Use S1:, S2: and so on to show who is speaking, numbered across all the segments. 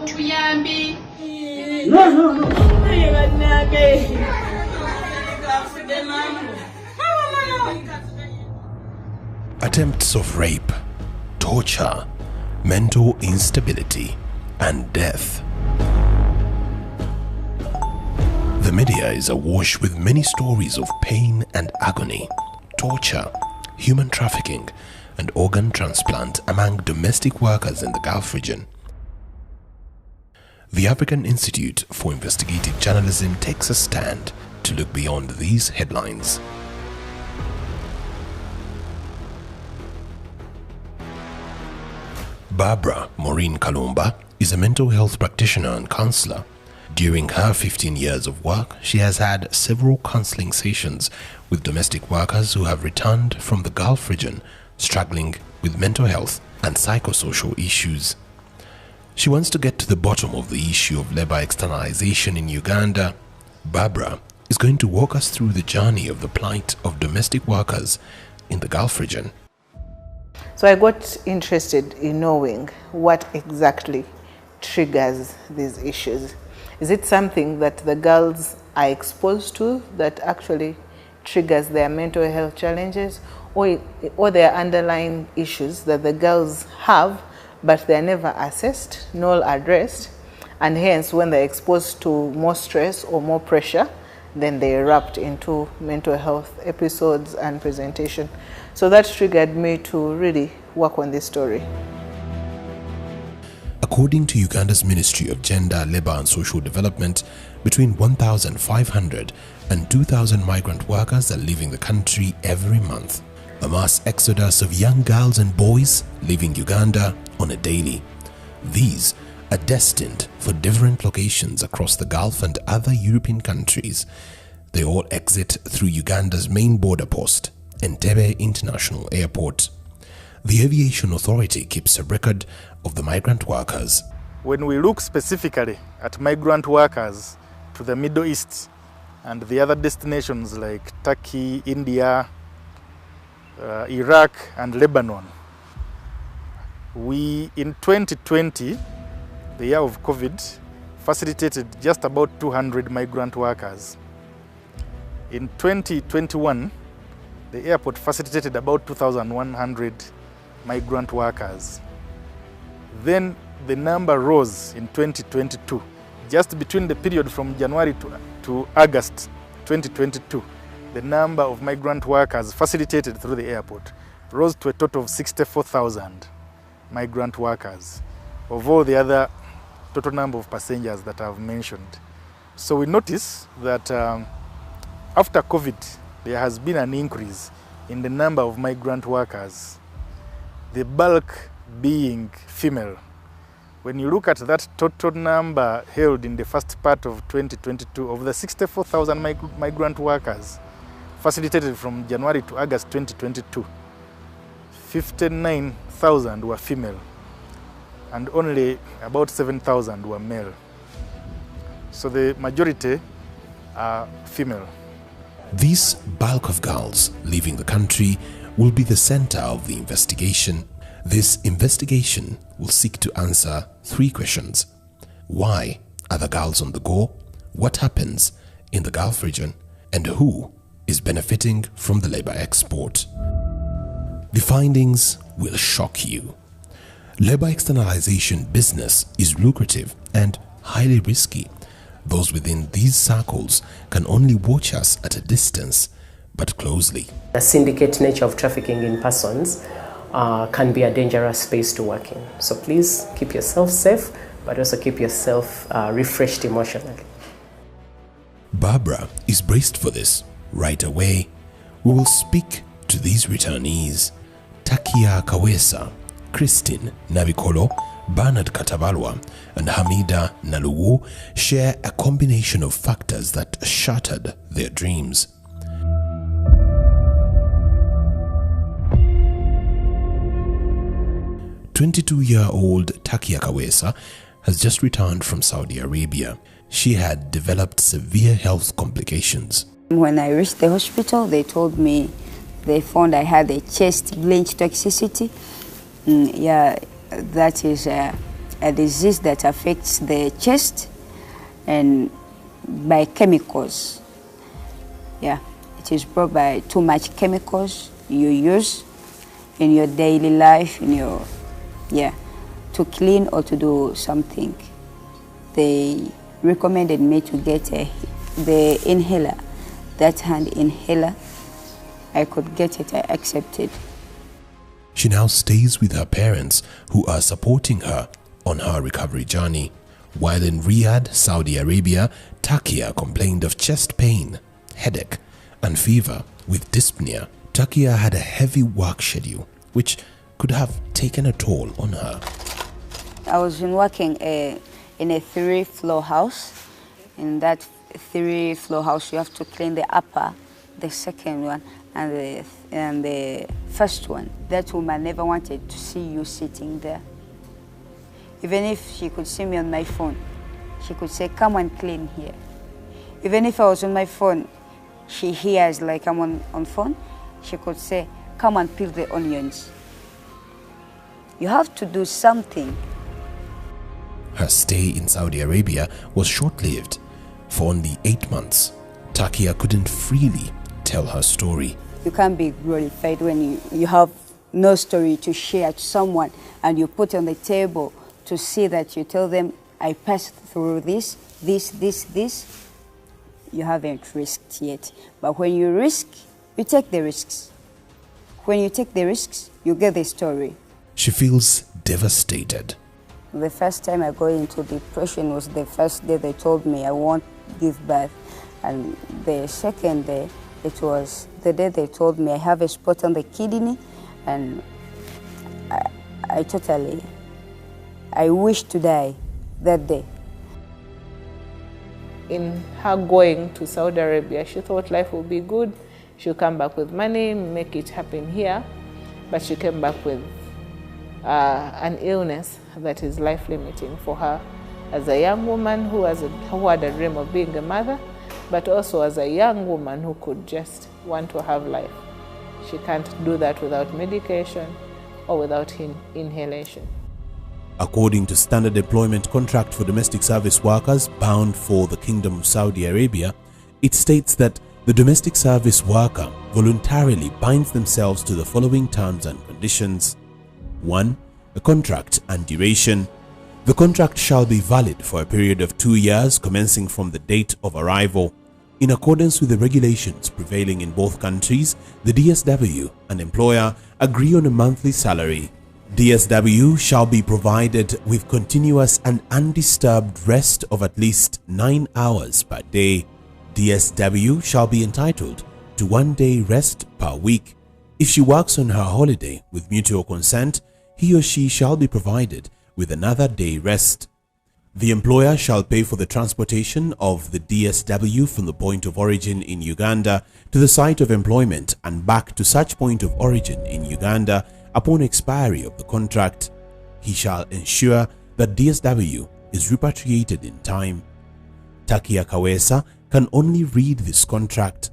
S1: No.
S2: Attempts of rape, torture, mental instability, and death. The media is awash with many stories of pain and agony, torture, human trafficking, and organ transplant among domestic workers in the Gulf region. The African Institute for Investigative Journalism takes a stand to look beyond these headlines. Barbara Maureen Kalumba is a mental health practitioner and counselor. During her 15 years of work, she has had several counseling sessions with domestic workers who have returned from the Gulf region struggling with mental health and psychosocial issues. She wants to get to the bottom of the issue of labor externalization in Uganda. Barbara is going to walk us through the journey of the plight of domestic workers in the Gulf region.
S3: So I got interested in knowing what exactly triggers these issues. Is it something that the girls are exposed to that actually triggers their mental health challenges, or there are underlying issues that the girls have but they're never assessed nor addressed, and hence when they're exposed to more stress or more pressure, then they erupt into mental health episodes and presentation. So that triggered me to really work on this story.
S2: According to Uganda's Ministry of Gender, Labour and Social Development, between 1,500 and 2,000 migrant workers are leaving the country every month. A mass exodus of young girls and boys leaving Uganda on a daily. These are destined for different locations across the Gulf and other European countries. They all exit through Uganda's main border post, Entebbe International Airport. The Aviation Authority keeps a record of the migrant workers.
S4: When we look specifically at migrant workers to the Middle East and the other destinations like Turkey, India, Iraq and Lebanon, we in 2020, the year of COVID, facilitated just about 200 migrant workers. In 2021, the airport facilitated about 2,100 migrant workers. Then the number rose in 2022. Just between the period from January to August 2022, the number of migrant workers facilitated through the airport rose to a total of 64,000 migrant workers, of all the other total number of passengers that I've mentioned. So we notice that after COVID, there has been an increase in the number of migrant workers, the bulk being female. When you look at that total number held in the first part of 2022, of the 64,000 migrant workers facilitated from January to August 2022, 59,000 were female and only about 7,000 were male. So the majority are female.
S2: This bulk of girls leaving the country will be the center of the investigation. This investigation will seek to answer 3 questions. Why are the girls on the go? What happens in the Gulf region? And who is benefiting from the labor export? The findings will shock you. Labor externalization business is lucrative and highly risky. Those within these circles can only watch us at a distance, but closely.
S5: The syndicate nature of trafficking in persons can be a dangerous space to work in. So please keep yourself safe, but also keep yourself refreshed emotionally.
S2: Barbara is braced for this. Right away, we will speak to these returnees. Takia Kawesa, Christine Nabikolo, Bernard Katabalwa and Hamida Naluwu share a combination of factors that shattered their dreams. "22-year-old Takia Kawesa has just returned from Saudi Arabia. She had developed severe health complications.
S6: When I reached the hospital, they told me they found I had a chest blanch toxicity. That is a disease that affects the chest and by chemicals. Yeah, it is brought by too much chemicals you use in your daily life, to clean or to do something. They recommended me to get the inhaler, that hand inhaler. I could get it, I accepted.
S2: She now stays with her parents who are supporting her on her recovery journey. While in Riyadh, Saudi Arabia, Takia complained of chest pain, headache and fever with dyspnea. Takia had a heavy work schedule which could have taken a toll on her.
S6: I was working in a 3-floor house. In that 3-floor house, you have to clean the upper, the second one, and the first one. That woman never wanted to see you sitting there. Even if she could see me on my phone, she could say, "Come and clean here." Even if I was on my phone, she hears like I'm on phone, she could say, "Come and peel the onions." You have to do something.
S2: Her stay in Saudi Arabia was short-lived. For only 8 months, Takia couldn't freely tell her story.
S6: You can't be glorified when you have no story to share to someone and you put on the table to see that you tell them, "I passed through this. You haven't risked yet. But when you risk, you take the risks. When you take the risks, you get the story.
S2: She feels devastated.
S6: The first time I got into depression was the first day they told me I won't give birth. And the second day, it was the day they told me I have a spot on the kidney, and I wish to die that day.
S3: In her going to Saudi Arabia, she thought life would be good. She'll come back with money, make it happen here. But she came back with an illness that is life-limiting for her as a young woman who had a dream of being a mother, but also as a young woman who could just want to have life. She can't do that without medication or without inhalation.
S2: According to Standard Employment Contract for Domestic Service Workers bound for the Kingdom of Saudi Arabia, it states that the domestic service worker voluntarily binds themselves to the following terms and conditions. 1. A contract and duration. The contract shall be valid for a period of 2 years commencing from the date of arrival. In accordance with the regulations prevailing in both countries, the DSW and employer agree on a monthly salary. DSW shall be provided with continuous and undisturbed rest of at least 9 hours per day. DSW shall be entitled to 1 day rest per week. If she works on her holiday with mutual consent, he or she shall be provided with another day rest. The employer shall pay for the transportation of the DSW from the point of origin in Uganda to the site of employment and back to such point of origin in Uganda upon expiry of the contract. He shall ensure that DSW is repatriated in time. Takia Kawesa can only read this contract.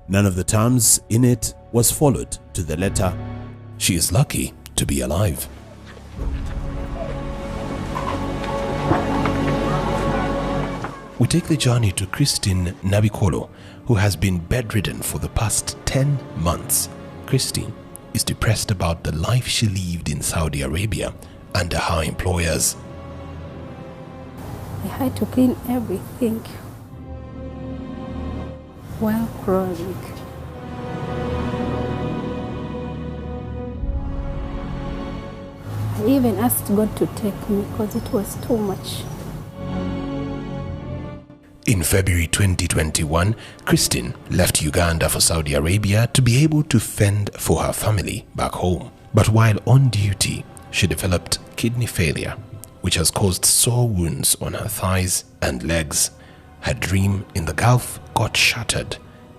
S2: None of the terms in it was followed to the letter. She is lucky to be alive. We take the journey to Christine Nabikolo, who has been bedridden for the past 10 months. Christine is depressed about the life she lived in Saudi Arabia under her employers.
S1: I had to clean everything while crawling. I even asked God to take me because it was too much.
S2: In February 2021, Christine left Uganda for Saudi Arabia to be able to fend for her family back home. But while on duty, she developed kidney failure, which has caused sore wounds on her thighs and legs. Her dream in the Gulf got shattered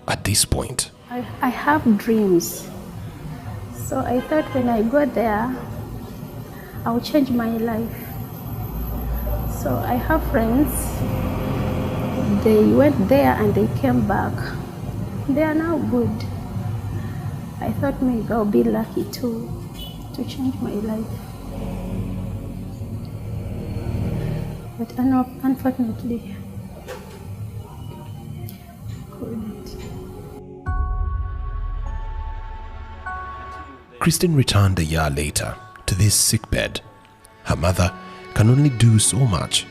S2: at this point.
S1: I have dreams. So I thought when I go there, I'll change my life. So I have friends. They went there and they came back. They are now good. I thought maybe I'll be lucky to change my life. but unfortunately, couldn't.
S2: Kristen returned a year later to this sickbed. Her mother can only do so much.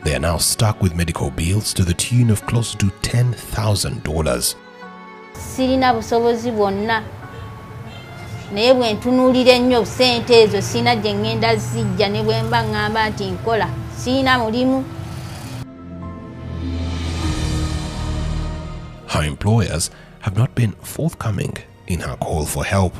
S2: They are now stuck with medical bills to the tune of close to $10,000.
S7: Sirina busobozi bwonna naye bwe ntunuulira ennyo ssente ezo sirina gye ŋŋenda zijja ne bwe mba ŋŋamba nti nkola sirina mulimu.
S2: Her employers have not been forthcoming in her call for help.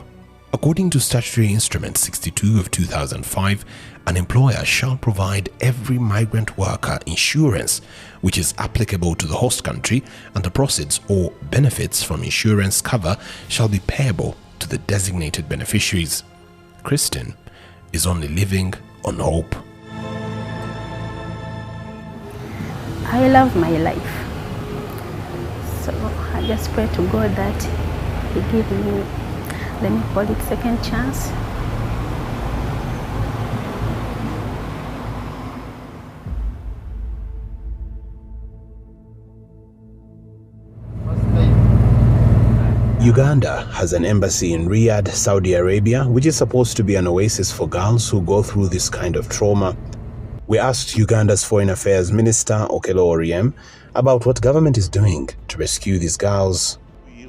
S2: According to Statutory Instrument 62 of 2005, an employer shall provide every migrant worker insurance which is applicable to the host country, and the proceeds or benefits from insurance cover shall be payable to the designated beneficiaries. Kristen is only living on hope.
S1: I love my life. So I just pray to God that He give me, let me call it, second chance.
S8: Uganda has an embassy in Riyadh, Saudi Arabia, which is supposed to be an oasis for girls who go through this kind of trauma. We asked Uganda's Foreign Affairs Minister, Okello Oryem, about what government is doing to rescue these girls.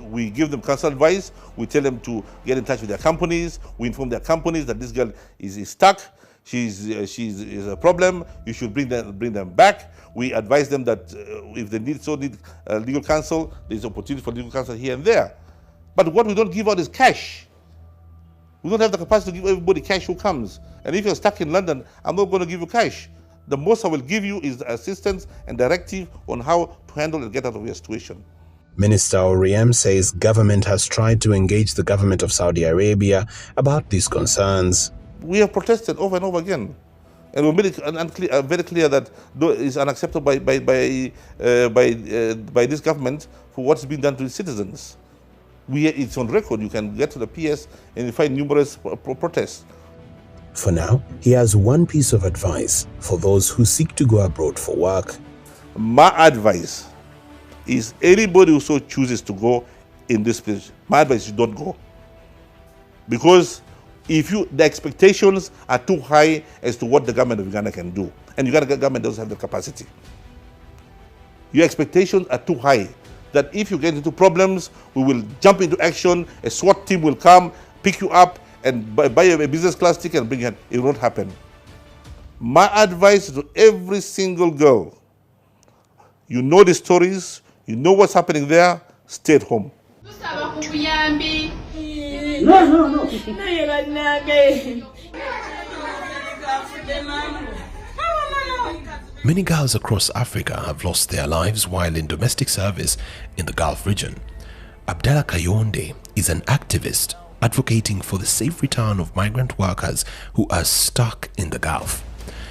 S9: We give them counsel advice, we tell them to get in touch with their companies, we inform their companies that this girl is stuck, she's a problem, you should bring them back. We advise them that if they need legal counsel, there's opportunity for legal counsel here and there. But what we don't give out is cash. We don't have the capacity to give everybody cash who comes. And if you're stuck in London, I'm not going to give you cash. The most I will give you is assistance and directive on how to handle and get out of your situation.
S8: Minister Oryem says government has tried to engage the government of Saudi Arabia about these concerns.
S9: We have protested over and over again. And we made it very clear that it's unacceptable by this government for what's been done to its citizens. It's on record. You can get to the PS and you find numerous protests.
S8: For now, he has one piece of advice for those who seek to go abroad for work.
S9: My advice is anybody who so chooses to go in this place, my advice is don't go. Because the expectations are too high as to what the government of Uganda can do. And Uganda government doesn't have the capacity. Your expectations are too high. That if you get into problems, we will jump into action, a SWAT team will come, pick you up, and buy a business class ticket and bring you. It won't happen. My advice to every single girl, you know the stories, you know what's happening there, stay at home.
S10: No.
S2: Many girls across Africa have lost their lives while in domestic service in the Gulf region. Abdallah Kayonde is an activist advocating for the safe return of migrant workers who are stuck in the Gulf.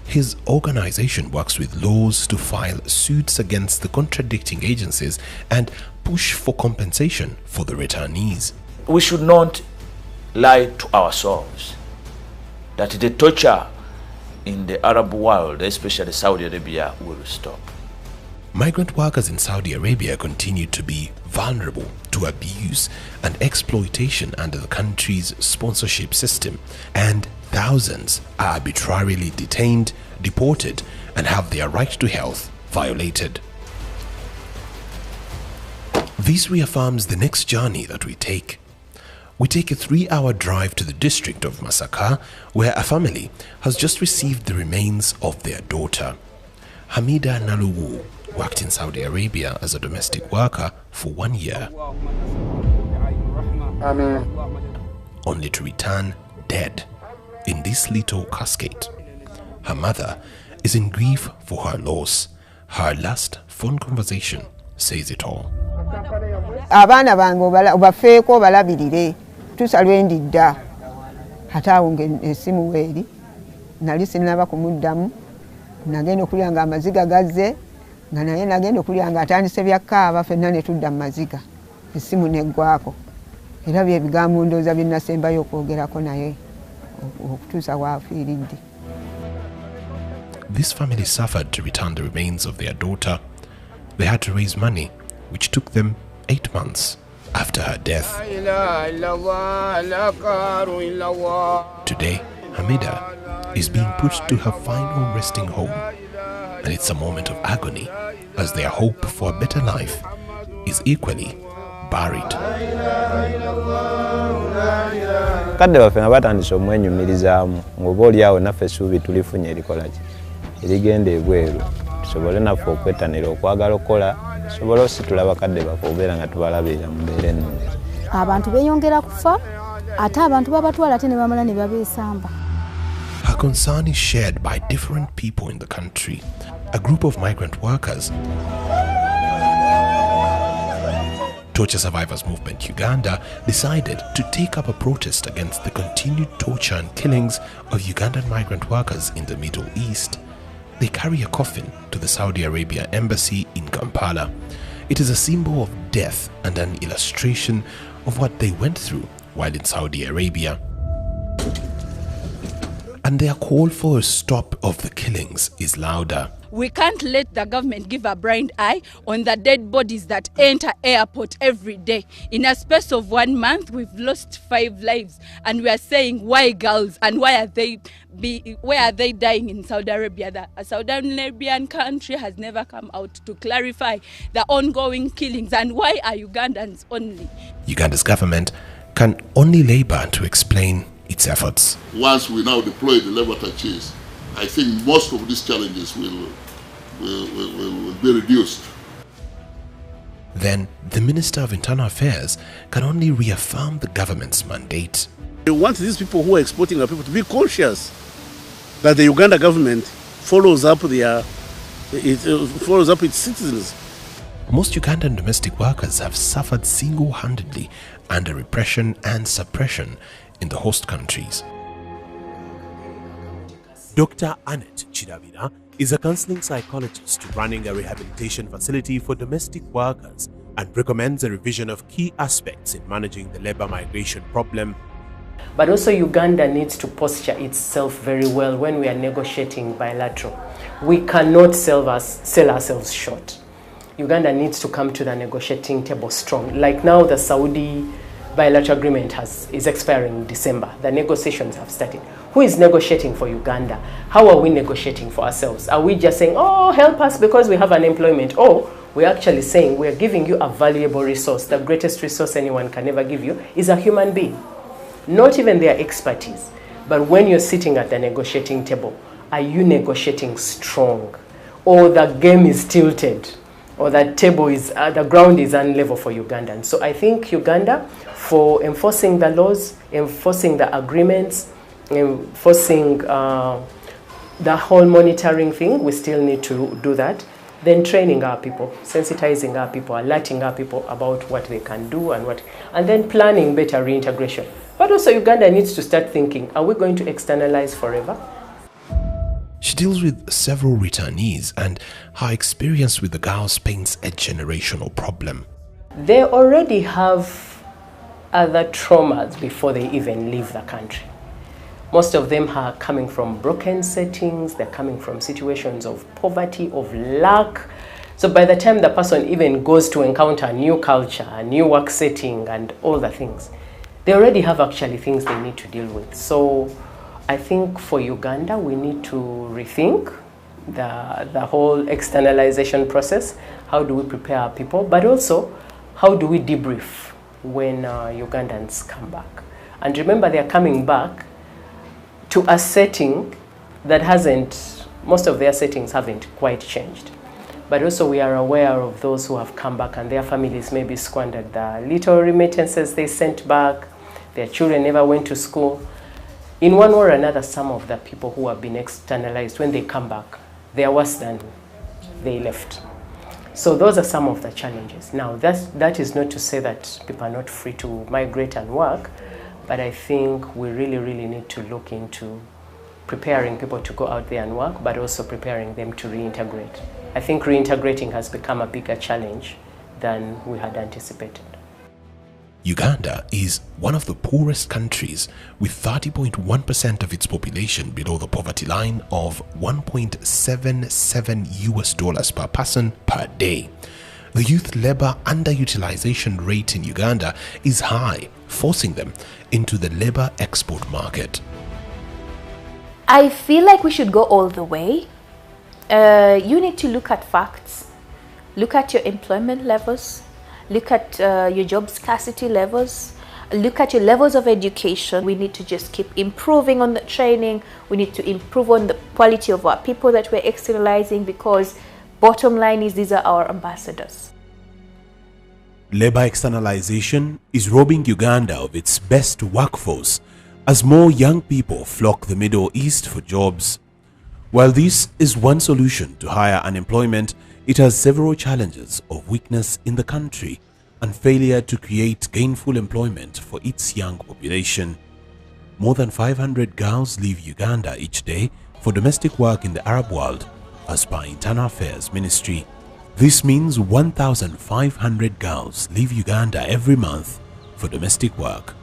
S2: His organization works with laws to file suits against the contradicting agencies and push for compensation for the returnees.
S10: We should not lie to ourselves that the torture in the Arab world, especially Saudi Arabia, will stop.
S2: Migrant workers in Saudi Arabia continue to be vulnerable to abuse and exploitation under the country's sponsorship system, and thousands are arbitrarily detained, deported, and have their right to health violated. This reaffirms the next journey that we take. We take a 3-hour drive to the district of Masaka, where a family has just received the remains of their daughter. Hamida Naluwu worked in Saudi Arabia as a domestic worker for 1 year, only to return dead in this little casket. Her mother is in grief for her loss. Her last phone conversation says it all.
S11: Abaana bange obafeeko balabirire tusalwe ndidda ate awo ng'essimu weeri nali sinnaba kumuddamu nagenda okulya nga amaziga gazze nga naye nagenda okulya nga atandise byakkaaba ffenna ne tudda mu maziga essimu neggwako era bye bigambo ndowooza bye nasembayo okwogerako naye okutuusa waafiiridde.
S2: this family suffered to return the remains of their daughter. They had to raise money, which took them 8 months after her death. Today, Hamida is being put to her final resting home, and it's a moment of agony as their hope for a better life is equally buried.
S12: Kadde baffe nga batandise omwenyumirizaamu ng'oba oli awo naffe essuubi tulifunye erikola ki erigenda ebweru tusobole naffe okwetanira okwagala okukola tusobole ositula bakadde baffe obeera nga tubalabirira mu mbeera ennungi.
S13: Abantu beeyongera kufa ate abantu babatwala ate ne bamala ne babeesamba.
S2: Her concern is shared by different people in the country. A group of migrant workers, Torture Survivors Movement Uganda, decided to take up a protest against the continued torture and killings of Ugandan migrant workers in the Middle East. They carry a coffin to the Saudi Arabia embassy in Kampala. It is a symbol of death and an illustration of what they went through while in Saudi Arabia. And their call for a stop of the killings is louder.
S14: We can't let the government give a blind eye on the dead bodies that enter airport every day. In a space of 1 month, we've lost 5 lives, and we are saying, why girls, and why are they dying in Saudi Arabia? A Saudi Arabian country has never come out to clarify the ongoing killings, and why are Ugandans only?
S2: Uganda's government can only labor to explain its efforts.
S15: Once we now deploy the Labour Touches, I think most of these challenges will be reduced.
S2: Then the Minister of Internal Affairs can only reaffirm the government's mandate.
S16: We want these people who are exporting our people to be conscious that the Uganda government follows up its citizens.
S2: Most Ugandan domestic workers have suffered single-handedly under repression and suppression in the host countries.
S17: Dr. Annette Chirabira is a counseling psychologist running a rehabilitation facility for domestic workers and recommends a revision of key aspects in managing the labor migration problem.
S5: But also Uganda needs to posture itself very well when we are negotiating bilateral. We cannot sell ourselves short. Uganda needs to come to the negotiating table strong. Like now the Saudi bilateral agreement is expiring in December. The negotiations have started. Who is negotiating for Uganda? How are we negotiating for ourselves? Are we just saying, oh, help us because we have unemployment? Or we're actually saying we're giving you a valuable resource. The greatest resource anyone can ever give you is a human being. Not even their expertise. But when you're sitting at the negotiating table, are you negotiating strong? Or the game is tilted? Or the table is, the ground is unlevel for Ugandans? So I think Uganda, for enforcing the laws, enforcing the agreements, enforcing the whole monitoring thing, we still need to do that. Then training our people, sensitizing our people, alerting our people about what they can do and then planning better reintegration. But also Uganda needs to start thinking, are we going to externalize forever?
S2: She deals with several returnees, and her experience with the girls paints a generational problem.
S5: They already have other traumas before they even leave the country. Most of them are coming from broken settings, they're coming from situations of poverty, of lack. So by the time the person even goes to encounter a new culture, a new work setting and all the things, they already have actually things they need to deal with. So I think for Uganda, we need to rethink the whole externalization process. How do we prepare our people? But also, how do we debrief when Ugandans come back? And remember, they're coming back to a setting that most of their settings haven't quite changed. But also we are aware of those who have come back and their families maybe squandered the little remittances they sent back, their children never went to school. In one way or another, some of the people who have been externalized, when they come back, they are worse than they left. So those are some of the challenges. Now, that is not to say that people are not free to migrate and work, but I think we really, really need to look into preparing people to go out there and work, but also preparing them to reintegrate. I think reintegrating has become a bigger challenge than we had anticipated.
S2: Uganda is one of the poorest countries, with 30.1% of its population below the poverty line of $1.77 per person per day. The youth labor underutilization rate in Uganda is high, forcing them into the labor export market.
S18: I feel like we should go all the way. You need to look at facts, look at your employment levels, look at your job scarcity levels, look at your levels of education. We need to just keep improving on the training. We need to improve on the quality of our people that we're externalizing, because bottom line is these are our ambassadors.
S17: Labor externalization is robbing Uganda of its best workforce as more young people flock the Middle East for jobs. While this is one solution to higher unemployment, it has several challenges of weakness in the country and failure to create gainful employment for its young population. More than 500 girls leave Uganda each day for domestic work in the Arab world, as per Internal Affairs Ministry. This means 1,500 girls leave Uganda every month for domestic work.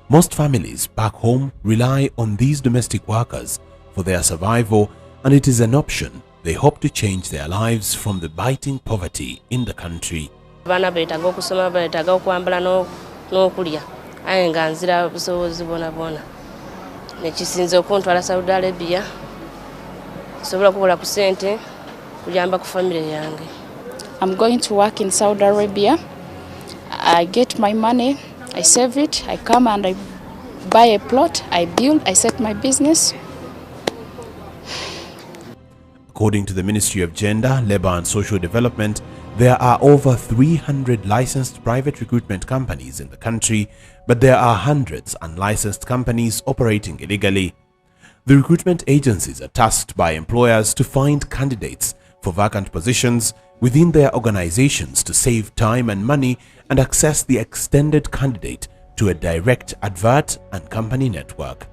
S17: Most families back home rely on these domestic workers for their survival, and it is an option they hope to change their lives from the biting poverty in the country.
S19: Bana beetaga okusoma, beetaga okwambala n'okulya, aye nga nzira obusobozi bwona nekisinze okuntwala Saudi Arabia sobola okukola ku ssente kuyamba ku family yange.
S20: I'm going to work in Saudi Arabia. I get my money, I save it, I come and I buy a plot, I build, I set my business.
S17: According to the Ministry of Gender, Labour and Social Development, there are over 300 licensed private recruitment companies in the country, but there are hundreds of unlicensed companies operating illegally. The recruitment agencies are tasked by employers to find candidates for vacant positions within their organizations to save time and money and access the extended candidate to a direct advert and company network.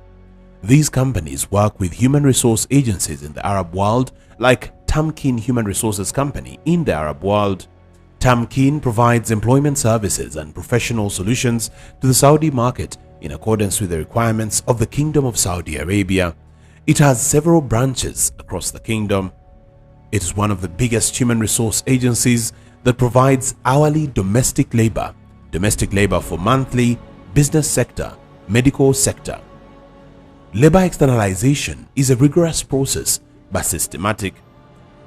S17: These companies work with human resource agencies in the Arab world, like Tamkin Human Resources Company in the Arab world. Tamkin provides employment services and professional solutions to the Saudi market in accordance with the requirements of the Kingdom of Saudi Arabia. It has several branches across the kingdom. It is one of the biggest human resource agencies that provides hourly domestic labor for monthly, business sector, medical sector. Labor externalization is a rigorous process but systematic.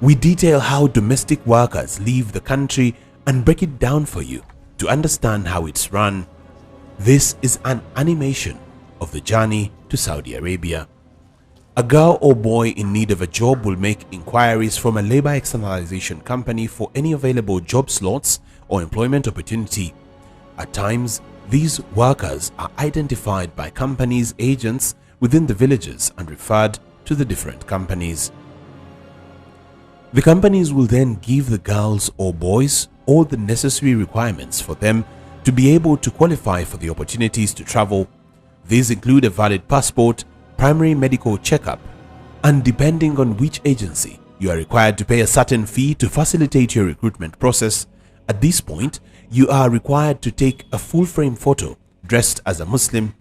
S17: We detail how domestic workers leave the country and break it down for you to understand how it's run. This is an animation of the journey to Saudi Arabia. A girl or boy in need of a job will make inquiries from a labor externalization company for any available job slots or employment opportunity. At times, these workers are identified by companies' agents within the villages and referred to the different companies. The companies will then give the girls or boys all the necessary requirements for them to be able to qualify for the opportunities to travel. These include a valid passport, primary medical checkup, and depending on which agency, you are required to pay a certain fee to facilitate your recruitment process. At this point, you are required to take a full-frame photo dressed as a Muslim.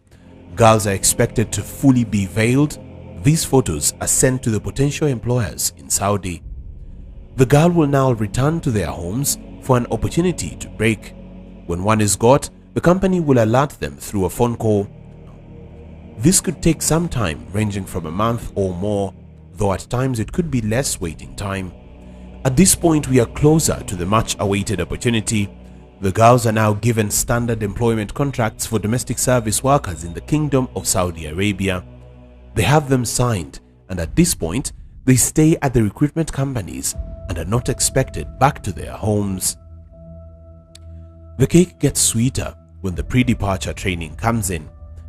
S17: Girls are expected to fully be veiled. These photos are sent to the potential employers in Saudi. The girl will now return to their homes for an opportunity to break. When one is got, the company will alert them through a phone call. This could take some time, ranging from a month or more, though at times it could be less waiting time. At this point, we are closer to the much-awaited opportunity. The girls are now given standard employment contracts for domestic service workers in the Kingdom of Saudi Arabia. They have them signed, and at this point, they stay at the recruitment companies and are not expected back to their homes. The cake gets sweeter when the pre-departure training comes in.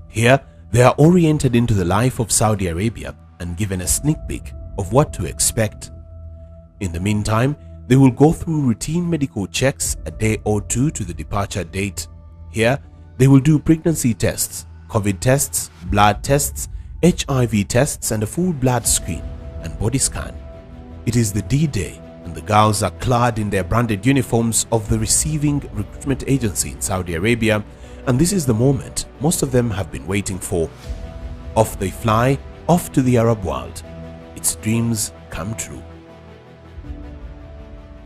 S17: Here, they are oriented into the life of Saudi Arabia and given a sneak peek of what to expect. In the meantime, they will go through routine medical checks a day or two to the departure date. Here, they will do pregnancy tests, COVID tests, blood tests, HIV tests, and a full blood screen and body scan. It is the D-Day, and the girls are clad in their branded uniforms of the receiving recruitment agency in Saudi Arabia, and this is the moment most of them have been waiting for. Off they fly, off to the Arab world. Its dreams come true.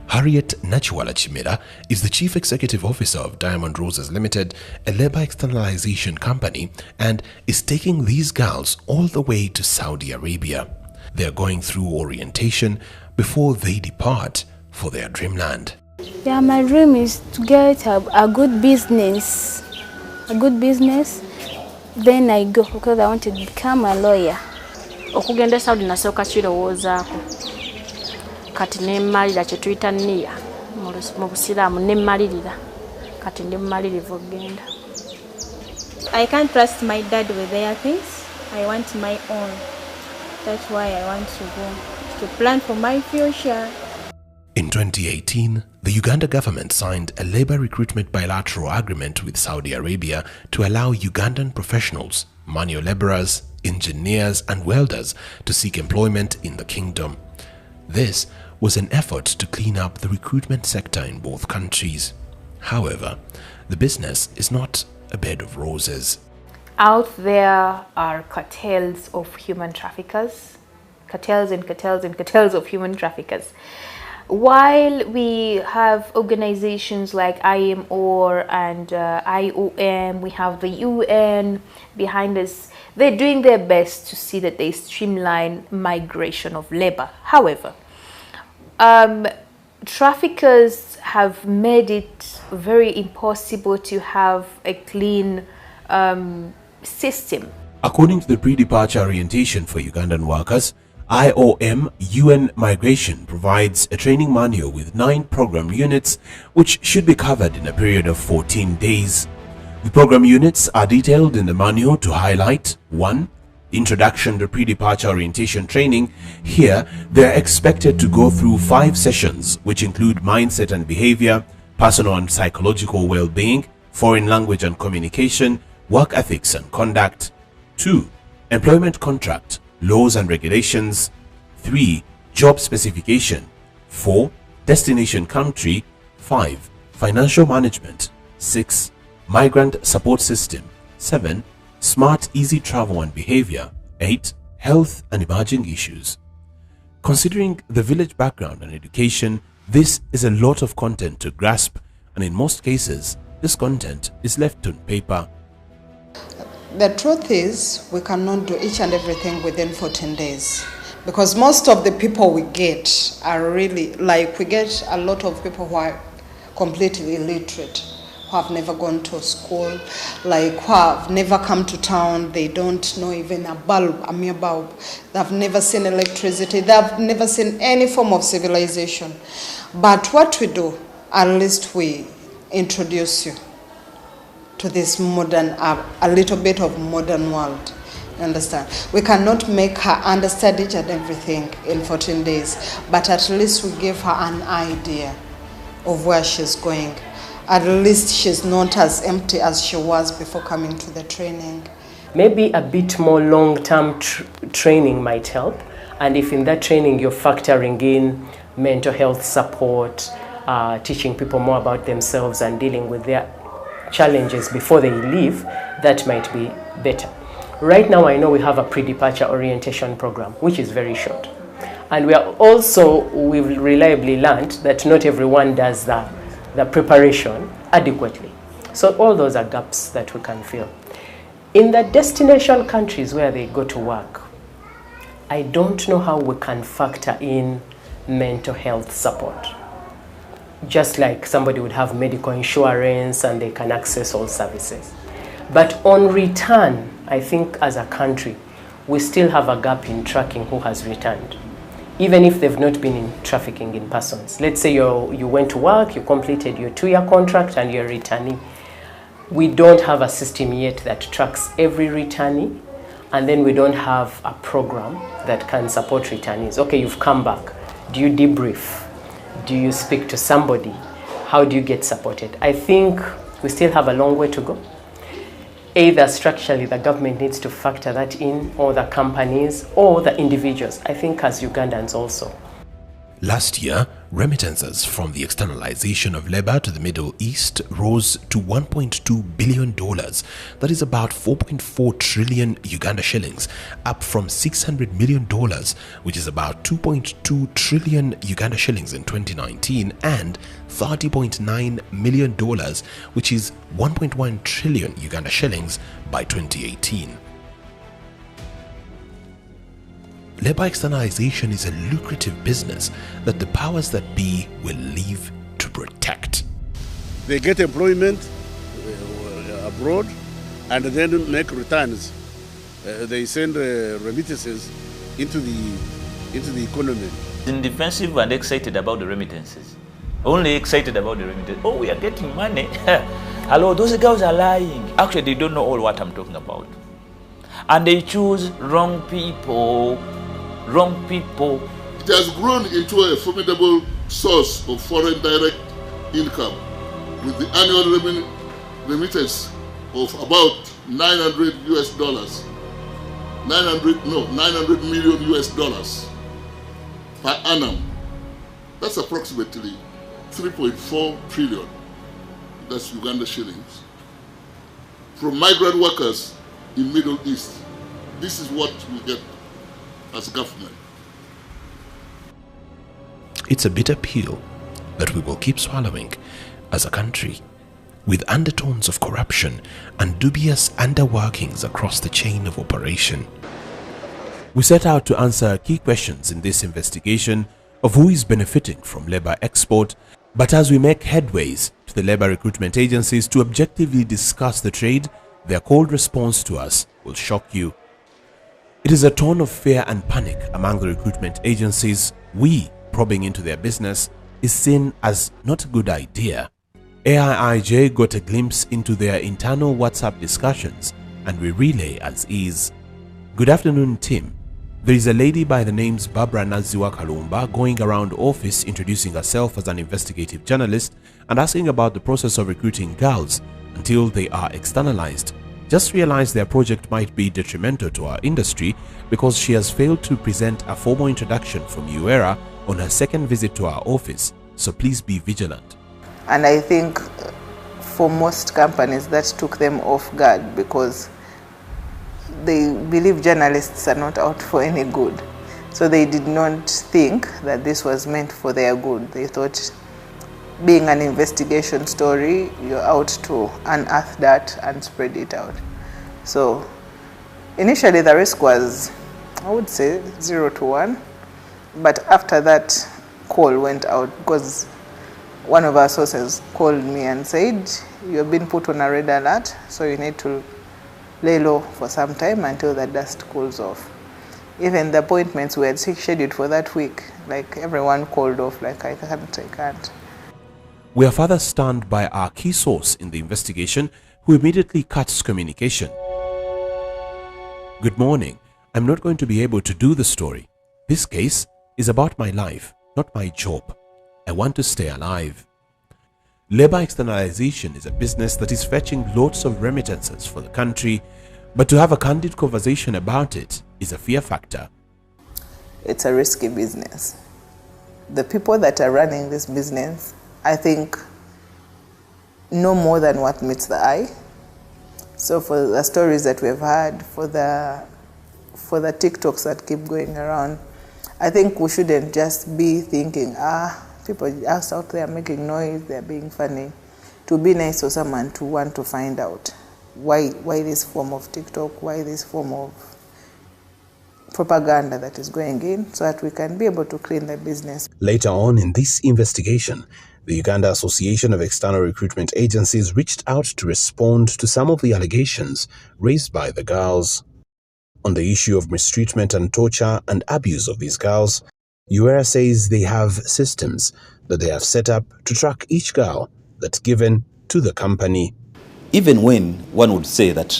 S17: Harriet Nachiwala Chimera is the Chief Executive Officer of Diamond Roses Limited, a labor externalization company, and is taking these girls all the way to Saudi Arabia. They are going through orientation before they depart for their dreamland.
S13: Yeah, my dream is to get a good business. Then I go because I want to become a lawyer.
S21: Okugenda Saudi nasooka kirowoozaako. Kati nemmalira kye tuyita nniya mu busiraamu nemmalirira kati ndi mmalirivu okugenda.
S22: I can't trust my dad with their things. I want my own. That's why I want to go to plan for my future.
S2: In 2018, the Uganda government signed a labor recruitment bilateral agreement with Saudi Arabia to allow Ugandan professionals, manual laborers, engineers and welders to seek employment in the kingdom. This was an effort to clean up the recruitment sector in both countries. However, the business is not a bed of roses.
S18: Out there are cartels of human traffickers, cartels of human traffickers. While we have organizations like IMO and IOM, we have the UN behind us, they're doing their best to see that they streamline migration of labor. However, traffickers have made it very impossible to have a clean system.
S17: According to the pre-departure orientation for Ugandan workers, IOM UN Migration provides a training manual with 9 program units which should be covered in a period of 14 days. The program units are detailed in the manual to highlight 1. Introduction to pre-departure orientation training. Here, they are expected to go through 5 sessions which include mindset and behavior, personal and psychological well-being, foreign language and communication, work ethics and conduct. 2. Employment contract, laws and regulations. 3. Job specification. 4. Destination country. 5. Financial management. 6. Migrant support system. 7. Smart easy travel and behavior. 8. Health and emerging issues. Considering the village background and education, this is a lot of content to grasp, and in most cases, this content is left on paper.
S23: The truth is, we cannot do each and everything within 14 days. Because most of the people we get are really, like we get a lot of people who are completely illiterate, who have never gone to school, like who have never come to town, they don't know even a bulb, a mere bulb. They've never seen electricity, they've never seen any form of civilization. But what we do, at least we introduce you to this modern, a little bit of modern world. You understand? We cannot make her understand each and everything in 14 days, but at least we give her an idea of where she's going. At least she's not as empty as she was before coming to the training.
S5: Maybe a bit more long-term training might help, and if in that training you're factoring in mental health support, teaching people more about themselves and dealing with their challenges before they leave, that might be better. Right now I know we have a pre-departure orientation program which is very short, and we've reliably learned that not everyone does the preparation adequately. So all those are gaps that we can fill. In the destination countries where they go to work, I don't know how we can factor in mental health support. Just like somebody would have medical insurance and they can access all services. But on return, I think as a country, we still have a gap in tracking who has returned, even if they've not been in trafficking in persons. Let's say you went to work, you completed your 2-year contract and you're returning. We don't have a system yet that tracks every returnee, and then we don't have a program that can support returnees. Okay, you've come back. Do you debrief? Do you speak to somebody? How do you get supported? I think we still have a long way to go. Either structurally the government needs to factor that in, or the companies, or the individuals. I think as Ugandans also.
S2: Last year, remittances from the externalization of labor to the Middle East rose to $1.2 billion. That is about 4.4 trillion Uganda shillings, up from $600 million, which is about 2.2 trillion Uganda shillings in 2019, and $30.9 million, which is 1.1 trillion Uganda shillings by 2018. Labor externalization is a lucrative business that the powers that be will live to protect.
S16: They get employment abroad and then make returns. They send remittances into the economy.
S10: Defensive and excited about the remittances. Only excited about the remittances. Oh, we are getting money. Hello, those girls are lying. Actually, they don't know all what I'm talking about. And they choose wrong people. Wrong people.
S15: It has grown into a formidable source of foreign direct income, with the annual remittance of about $900 million per annum. That's approximately 3.4 trillion. That's Uganda shillings. From migrant workers in Middle East. This is what we get as government.
S2: It's a bitter pill that we will keep swallowing as a country, with undertones of corruption and dubious underworkings across the chain of operation. We set out to answer key questions in this investigation of who is benefiting from labor export, but as we make headways to the labor recruitment agencies to objectively discuss the trade, their cold response to us will shock you. It is a tone of fear and panic among the recruitment agencies. We probing into their business is seen as not a good idea. AIIJ got a glimpse into their internal WhatsApp discussions, and we relay as is. Good afternoon, team. There is a lady by the names Barbara Naziwa Kalumba going around office introducing herself as an investigative journalist and asking about the process of recruiting girls until they are externalized. Just realized their project might be detrimental to our industry because she has failed to present a formal introduction from UERA on her second visit to our office, so please be vigilant.
S3: And I think for most companies that took them off guard because they believe journalists are not out for any good. So they did not think that this was meant for their good. They thought being an investigation story, you're out to unearth that and spread it out. So initially the risk was, I would say, 0 to 1. But after that call went out, because one of our sources called me and said, you've been put on a red alert, so you need to lay low for some time until the dust cools off. Even the appointments we had scheduled for that week, like everyone called off, like I can't.
S2: We are further stunned by our key source in the investigation, who immediately cuts communication. Good morning. I'm not going to be able to do the story. This case is about my life, not my job. I want to stay alive. Labor externalization is a business that is fetching lots of remittances for the country, but to have a candid conversation about it is a fear factor.
S3: It's a risky business. The people that are running this business, I think, know more than what meets the eye. So for the stories that we've had, for the TikToks that keep going around, I think we shouldn't just be thinking, people out there making noise, they're being funny. To be nice for someone to want to find out why this form of TikTok, why this form of propaganda that is going in, so that we can be able to clean the business.
S8: Later on in this investigation, the Uganda Association of External Recruitment Agencies reached out to respond to some of the allegations raised by the girls. On the issue of mistreatment and torture and abuse of these girls, UERA says they have systems that they have set up to track each girl that's given to the company.
S4: Even when one would say that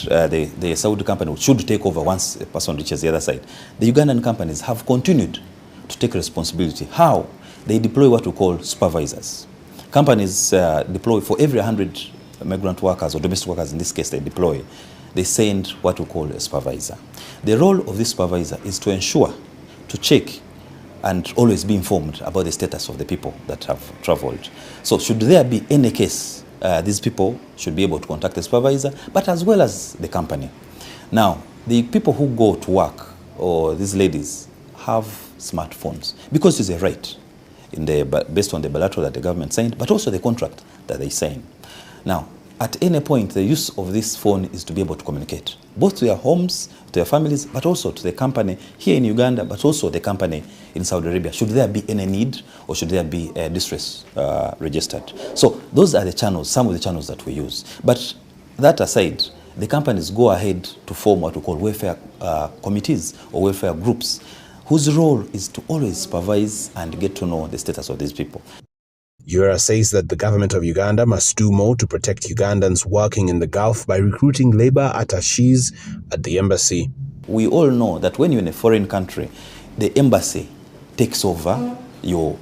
S4: the Saudi company should take over once a person reaches the other side, the Ugandan companies have continued to take responsibility. How? They deploy what we call supervisors. Companies deploy for every 100 migrant workers or domestic workers, in this case they send what we call a supervisor. The role of this supervisor is to ensure, to check and always be informed about the status of the people that have traveled. So should there be any case, these people should be able to contact the supervisor, but as well as the company. Now, the people who go to work, or these ladies, have smartphones because it's a right based on the bilateral that the government signed, but also the contract that they signed. Now, at any point, the use of this phone is to be able to communicate, both to their homes, to their families, but also to the company here in Uganda, but also the company in Saudi Arabia, should there be any need or should there be a distress registered. So those are the channels, some of the channels that we use. But that aside, the companies go ahead to form what we call welfare committees or welfare groups, whose role is to always supervise and get to know the status of these people.
S8: Ura says that the government of Uganda must do more to protect Ugandans working in the Gulf by recruiting labor attaches at the embassy.
S4: We all know that when you're in a foreign country, the embassy takes over your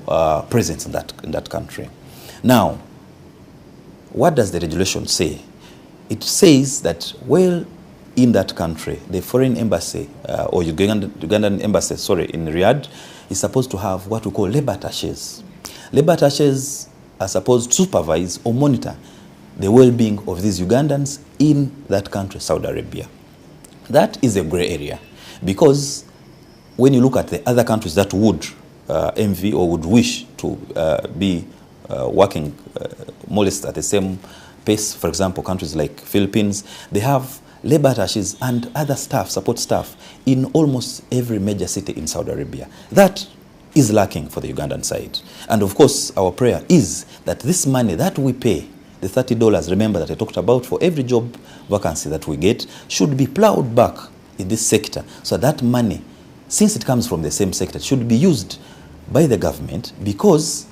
S4: presence in that country. Now, what does the regulation say? It says that, well, in that country, the foreign embassy, or Ugandan embassy, in Riyadh, is supposed to have what we call labor attaches. Labor attaches are supposed to supervise or monitor the well-being of these Ugandans in that country, Saudi Arabia. That is a gray area, because when you look at the other countries that would envy or would wish to be working more or less at the same pace, for example, countries like Philippines, they have labor attaches and other staff, support staff, in almost every major city in Saudi Arabia. That is lacking for the Ugandan side. And of course, our prayer is that this money that we pay, the $30, remember that I talked about, for every job vacancy that we get, should be plowed back in this sector. So that money, since it comes from the same sector, should be used by the government, because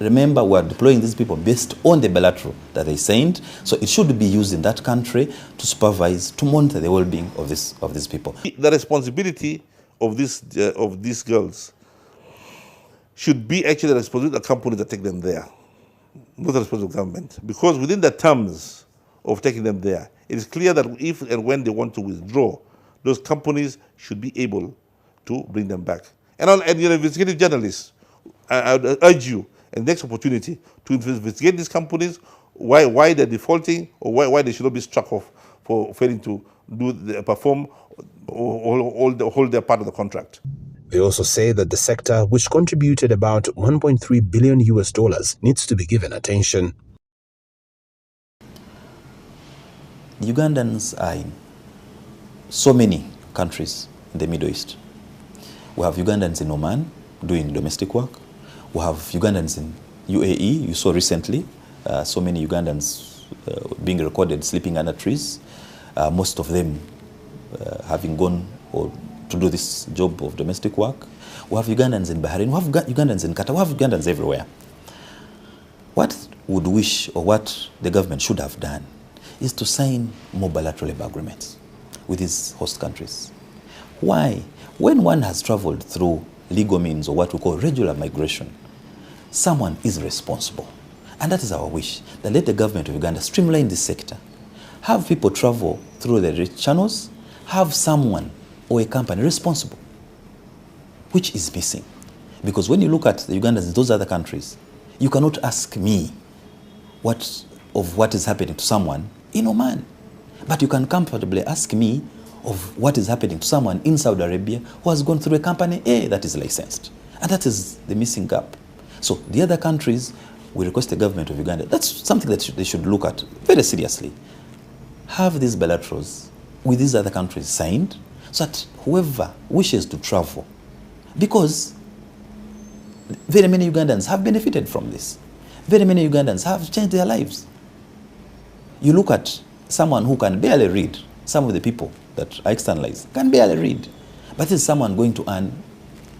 S4: remember, we're deploying these people based on the bilateral that they signed. So it should be used in that country to supervise, to monitor the well-being of these people.
S9: The responsibility of these girls should be actually the responsibility of the companies that take them there, not the responsibility of government. Because within the terms of taking them there, it is clear that if and when they want to withdraw, those companies should be able to bring them back. And you're an investigative journalist, I would urge you, in the next opportunity, to investigate these companies, why they're defaulting, or why they should not be struck off for failing to perform or hold their part of the contract.
S8: They also say that the sector, which contributed about $1.3 billion needs to be given attention.
S4: Ugandans are in so many countries in the Middle East. We have Ugandans in Oman doing domestic work. We have Ugandans in UAE. You saw recently so many Ugandans being recorded sleeping under trees, most of them having gone to do this job of domestic work. We have Ugandans in Bahrain, we have Ugandans in Qatar, we have Ugandans everywhere. What would wish, or what the government should have done, is to sign more bilateral labor agreements with these host countries. Why? When one has traveled through legal means, or what we call regular migration, someone is responsible. And that is our wish, that let the government of Uganda streamline this sector. Have people travel through the rich channels, have someone or a company responsible, which is missing. Because when you look at the Ugandans in those other countries, you cannot ask me what is happening to someone in Oman. But you can comfortably ask me of what is happening to someone in Saudi Arabia who has gone through a company A that is licensed. And that is the missing gap. So the other countries, we request the government of Uganda, that's something that they should look at very seriously. Have these bilaterals with these other countries signed, so that whoever wishes to travel, because very many Ugandans have benefited from this. Very many Ugandans have changed their lives. You look at someone who can barely read, some of the people that are externalized can barely read, but this is someone going to earn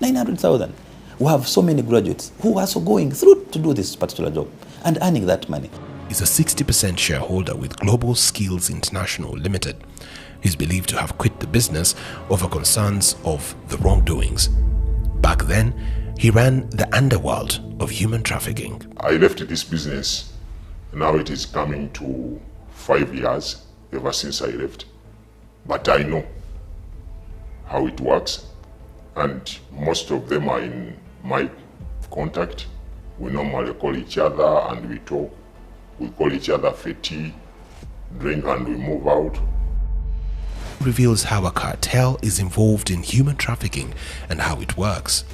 S4: 900,000. We have so many graduates who are also going through to do this particular job and earning that money.
S2: Is a 60% shareholder with Global Skills International Limited. He's believed to have quit the business over concerns of the wrongdoings. Back then, he ran the underworld of human trafficking.
S1: I left this business. Now it is coming to 5 years ever since I left. But I know how it works. and most of them are in my contact. We normally call each other and we talk. We call each other for tea, drink, and we move out.
S2: Reveals how a cartel is involved in human trafficking and how it works.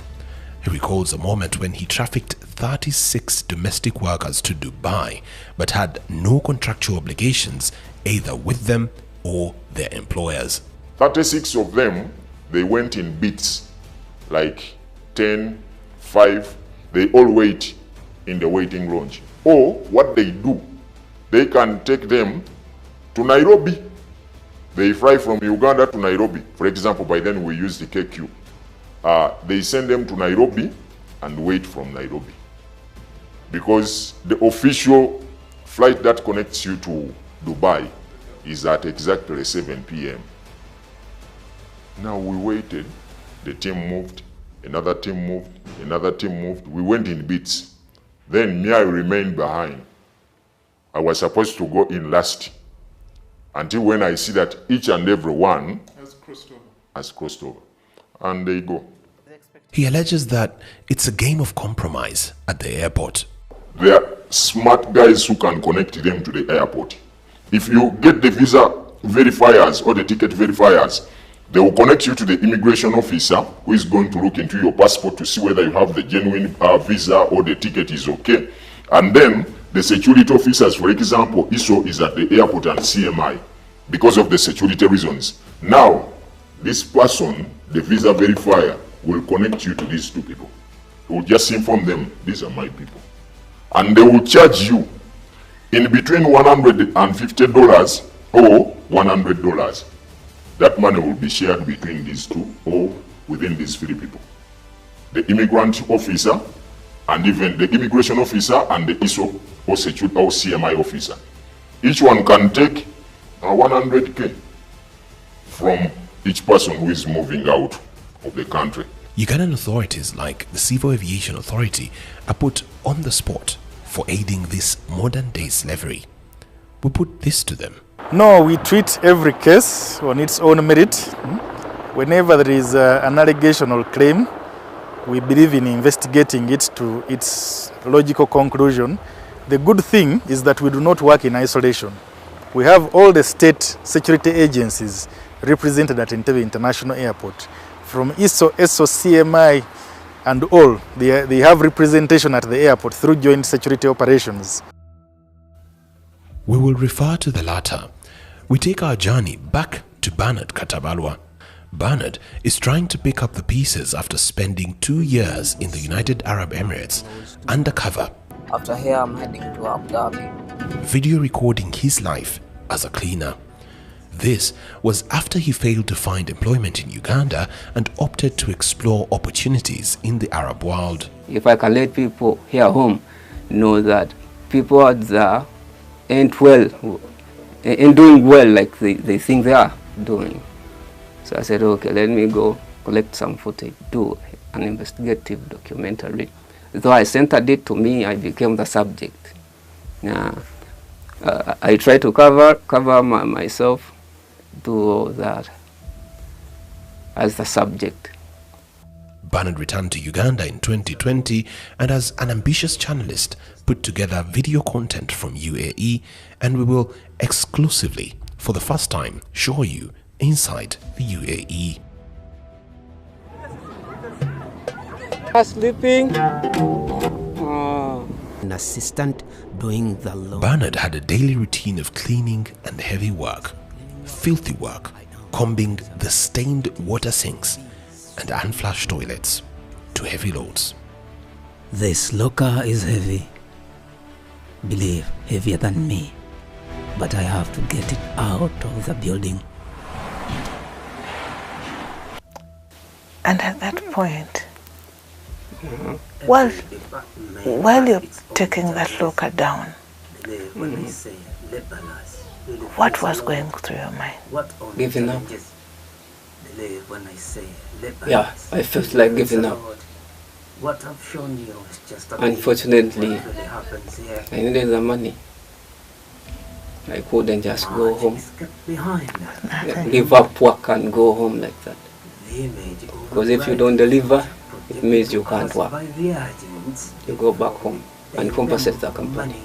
S2: He recalls a moment when he trafficked 36 domestic workers to Dubai but had no contractual obligations either with them or their employers.
S1: 36 of them, they went in bits, like 10, 5, they all wait in the waiting lounge. Or what they do, they can take them to Nairobi. They fly from Uganda to Nairobi. For example, by then we use the KQ. They send them to Nairobi and wait from Nairobi. Because the official flight that connects you to Dubai is at exactly 7 p.m. Now we waited, the team moved, another team moved, another team moved. We went in bits. Then me, I remained behind. I was supposed to go in last until when I see that each and every one has crossed over. And they go.
S2: He alleges that it's a game of compromise at the airport.
S1: There are smart guys who can connect them to the airport. If you get the visa verifiers or the ticket verifiers, they will connect you to the immigration officer who is going to look into your passport to see whether you have the genuine visa or the ticket is okay. And then the security officers, for example, ISO is at the airport and CMI because of the security reasons. Now, this person, the visa verifier, will connect you to these two people. He will just inform them, these are my people. And they will charge you in between $150 or $100. That money will be shared between these two or within these three people. The immigrant officer and even the immigration officer and the ISO or security or CMI officer. Each one can take 100K from each person who is moving out of the country.
S2: Ugandan authorities like the Civil Aviation Authority are put on the spot for aiding this modern-day slavery. We put this to them.
S6: No, we treat every case on its own merit. Whenever there is an allegation or claim, we believe in investigating it to its logical conclusion. The good thing is that we do not work in isolation. We have all the state security agencies represented at Entebbe International Airport. From ISO, CMI, and all, they have representation at the airport through joint security operations.
S2: We will refer to the latter. We take our journey back to Bernard Katabalwa. Bernard is trying to pick up the pieces after spending 2 years in the United Arab Emirates undercover.
S7: After here, I'm heading to Abu Dhabi.
S2: Video recording his life as a cleaner. This was after he failed to find employment in Uganda and opted to explore opportunities in the Arab world.
S7: If I can let people here home know that people out there ain't well, ain't doing well like they think they are doing. So I said, okay, let me go collect some footage, do an investigative documentary. Though I centered it to me, I became the subject. I try to cover myself, do that as the subject.
S2: Bernard returned to Uganda in 2020 and as an ambitious journalist put together video content from UAE, and we will exclusively, for the first time, show you inside the UAE.
S7: Sleeping.
S11: An assistant doing the law.
S2: Bernard had a daily routine of cleaning and heavy work, filthy work, combing the stained water sinks and unflushed toilets to heavy loads.
S11: This locker is heavy. Believe, heavier than me. But I have to get it out of the building.
S3: And at that point, while you're taking that locker down, what was going through your mind?
S7: Giving up. Yeah, I felt like giving up. Unfortunately, I needed the money. I couldn't just go home, give up work and go home like that. Because if you don't deliver, it means you can't work. You go back home and compensate the company.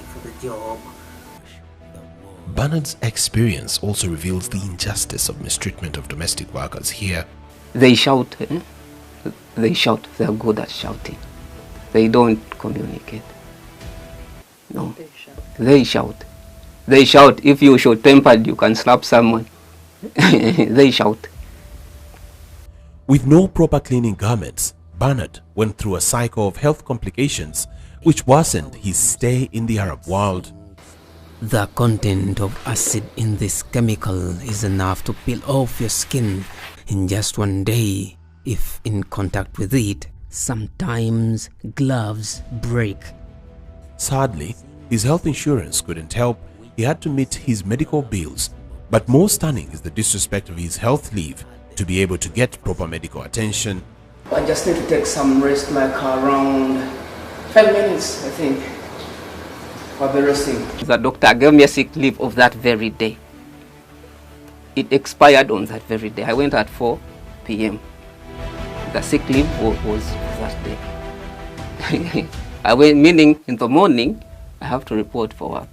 S2: Bernard's experience also reveals the injustice of mistreatment of domestic workers here.
S7: They shout, they shout, they are good at shouting. They don't communicate. No, they shout. They shout. If you show tempered, you can slap someone. They shout.
S17: With no proper cleaning garments, Bernard went through a cycle of health complications which worsened his stay in the Arab world.
S11: The content of acid in this chemical is enough to peel off your skin in just one day if in contact with it. Sometimes gloves break.
S17: Sadly, his health insurance couldn't help. He had to meet his medical bills. But more stunning is the disrespect of his health leave to be able to get proper medical attention.
S12: I just need to take some rest, like around 5 minutes, I think. I'll be resting.
S7: The doctor gave me a sick leave of that very day. It expired on that very day. I went at 4 p.m. The sick leave was that day. I went, meaning in the morning, I have to report for work.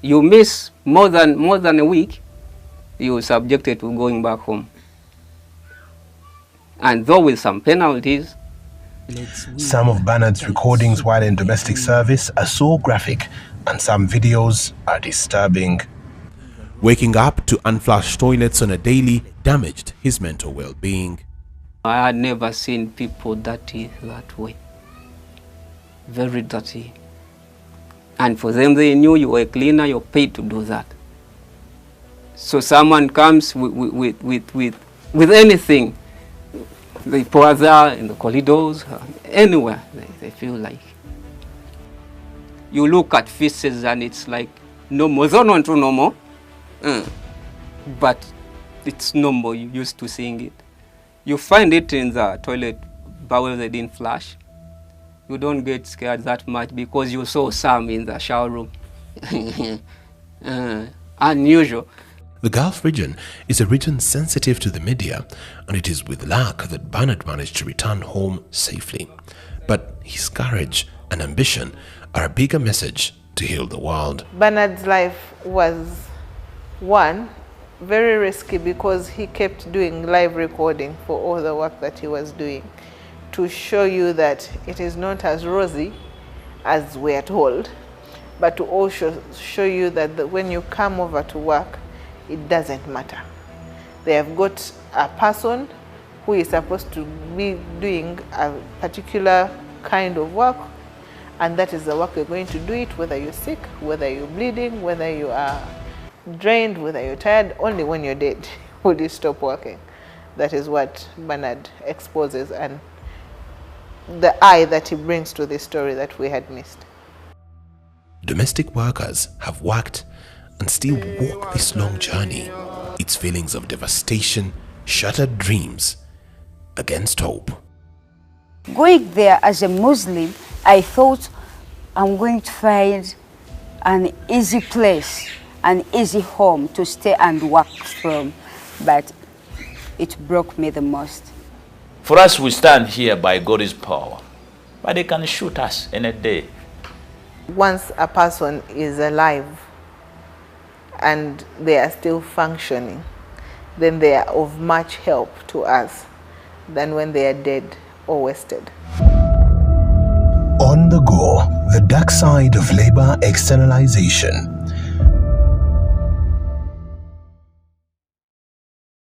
S7: You miss more than a week, you are subjected to going back home. And though with some penalties.
S8: Some of Bernard's recordings while in domestic service are so graphic, and some videos are disturbing.
S17: Waking up to unflushed toilets on a daily damaged his mental well-being.
S7: I had never seen people dirty that way. Very dirty. And for them, they knew you were a cleaner, you're paid to do that. So someone comes with anything. They pour there in the corridors, anywhere they feel like. You look at faces and it's like normal, normal. But it's normal, you're used to seeing it. You find it in the toilet bowl they didn't flush. You don't get scared that much because you saw some in the shower room. Unusual.
S2: The Gulf region is a region sensitive to the media, and it is with luck that Bernard managed to return home safely. But his courage and ambition are a bigger message to heal the world.
S3: Bernard's life was, one, very risky because he kept doing live recording for all the work that he was doing to show you that it is not as rosy as we are told, but to also show you that when you come over to work, it doesn't matter. They have got a person who is supposed to be doing a particular kind of work, and that is the work you're going to do it, whether you're sick, whether you're bleeding, whether you are drained, whether you're tired. Only when you're dead will you stop working. That is what Bernard exposes, and the eye that he brings to this story that we had missed.
S2: Domestic workers have worked and still walk this long journey. Its feelings of devastation, shattered dreams, against hope.
S14: Going there as a Muslim, I thought I'm going to find an easy place, an easy home to stay and work from, but it broke me the most.
S10: For us, we stand here by God's power, but they can shoot us any day.
S3: Once a person is alive and they are still functioning, then they are of much help to us than when they are dead or wasted.
S8: On the go, the dark side of labor externalization.